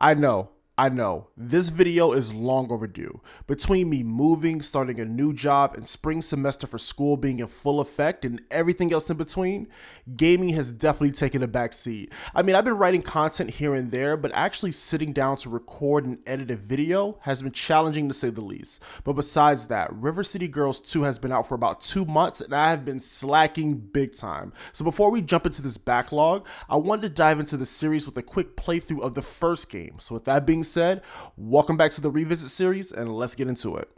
I know, this video is long overdue. Between me moving, starting a new job, and spring semester for school being in full effect and everything else in between, gaming has definitely taken a back seat. I mean, I've been writing content here and there, but actually sitting down to record and edit a video has been challenging to say the least. But besides that, River City Girls 2 has been out for about 2 months and I have been slacking big time. So before we jump into this backlog, I wanted to dive into the series with a quick playthrough of the first game. So with that being said, welcome back to the Revisit series and let's get into it.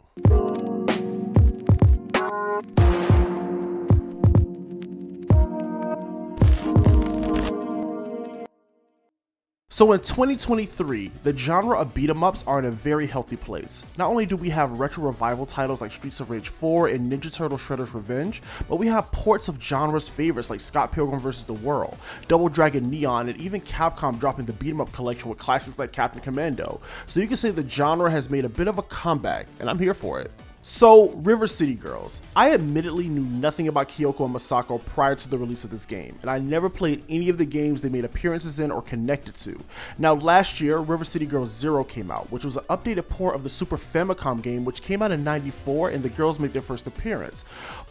So in 2023, the genre of beat-em-ups are in a very healthy place. Not only do we have retro revival titles like Streets of Rage 4 and Ninja Turtle Shredder's Revenge, but we have ports of genre's favorites like Scott Pilgrim vs. the World, Double Dragon Neon, and even Capcom dropping the beat-em-up collection with classics like Captain Commando. So you can say the genre has made a bit of a comeback, and I'm here for it. So, River City Girls. I admittedly knew nothing about Kiyoko and Masako prior to the release of this game, and I never played any of the games they made appearances in or connected to. Now, last year, River City Girls 0 came out, which was an updated port of the Super Famicom game, which came out in '94, and the girls made their first appearance.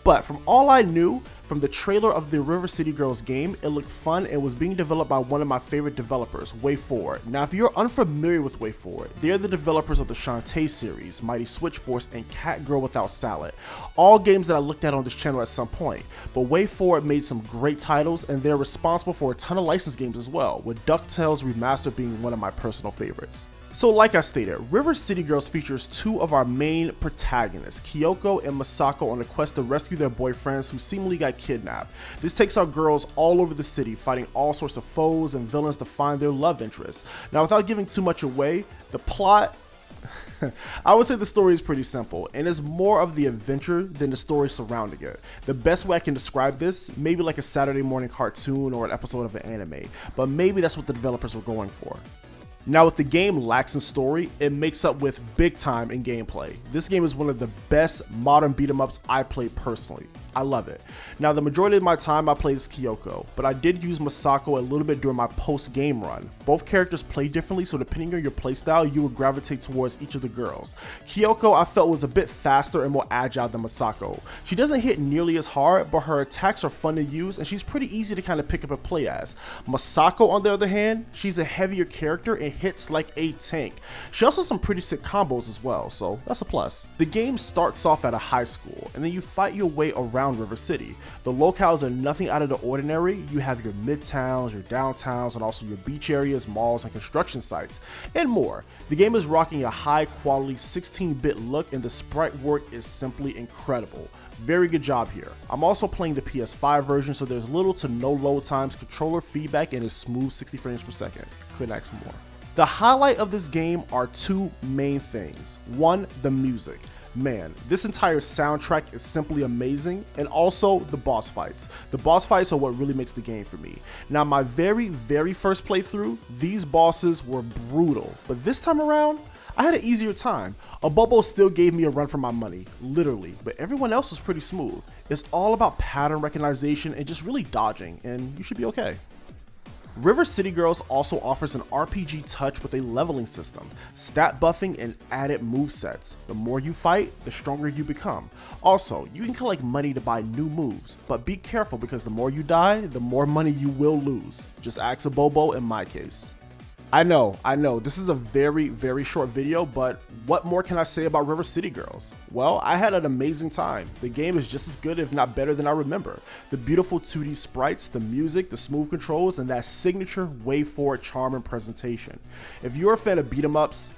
But from all I knew, from the trailer of the River City Girls game, it looked fun and was being developed by one of my favorite developers, WayForward. Now, if you're unfamiliar with WayForward, they're the developers of the Shantae series, Mighty Switch Force, and Cat Girl Without Salad. All games that I looked at on this channel at some point. But WayForward made some great titles, and they're responsible for a ton of licensed games as well, with DuckTales Remastered being one of my personal favorites. So like I stated, River City Girls features two of our main protagonists, Kiyoko and Masako, on a quest to rescue their boyfriends who seemingly got kidnapped. This takes our girls all over the city, fighting all sorts of foes and villains to find their love interests. Now, without giving too much away, the plot, I would say the story is pretty simple, and is more of the adventure than the story surrounding it. The best way I can describe this, maybe like a Saturday morning cartoon or an episode of an anime, but maybe that's what the developers were going for. Now, with the game lacks in story, it makes up with big time in gameplay. This game is one of the best modern beat-em-ups I played personally. I love it. Now, the majority of my time I played as Kiyoko, but I did use Masako a little bit during my post-game run. Both characters play differently, so depending on your playstyle, you will gravitate towards each of the girls. Kiyoko, I felt, was a bit faster and more agile than Masako. She doesn't hit nearly as hard, but her attacks are fun to use, and she's pretty easy to kind of pick up and play as. Masako, on the other hand, she's a heavier character and hits like a tank. She also has some pretty sick combos as well, so that's a plus. The game starts off at a high school, and then you fight your way around River City. The locales are nothing out of the ordinary. You have your midtowns, your downtowns, and also your beach areas, malls, and construction sites, and more. The game is rocking a high quality 16-bit look, and the sprite work is simply incredible. Very good job here. I'm also playing the PS5 version, so there's little to no load times, controller feedback, and a smooth 60 frames per second. Couldn't ask for more. The highlight of this game are two main things. One, the music. Man, this entire soundtrack is simply amazing, and also the boss fights. The boss fights are what really makes the game for me. Now, my very first playthrough, these bosses were brutal, but this time around, I had an easier time. Abobo still gave me a run for my money, literally, but everyone else was pretty smooth. It's all about pattern recognition and just really dodging, and you should be okay. River City Girls also offers an RPG touch with a leveling system, stat buffing, and added movesets. The more you fight, the stronger you become. Also, you can collect money to buy new moves, but be careful because the more you die, the more money you will lose. Just ask a Bobo in my case. I know, this is a very short video, but what more can I say about River City Girls? Well, I had an amazing time. The game is just as good, if not better, than I remember. The beautiful 2D sprites, the music, the smooth controls, and that signature WayForward charm and presentation. If you're a fan of beat-em-ups,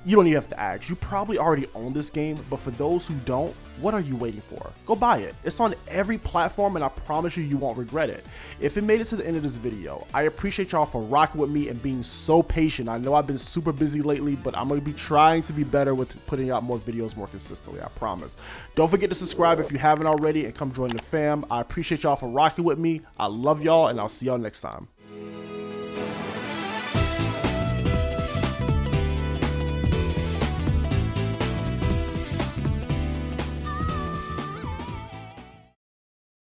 you don't even have to ask. You probably already own this game, but for those who don't, what are you waiting for? Go buy it. It's on every platform, and I promise you won't regret it. If it made it to the end of this video, I appreciate y'all for rocking with me and being so patient. I know I've been super busy lately, but I'm going to be trying to be better with putting out more videos more consistently, I promise. Don't forget to subscribe if you haven't already, and come join the fam. I appreciate y'all for rocking with me. I love y'all, and I'll see y'all next time.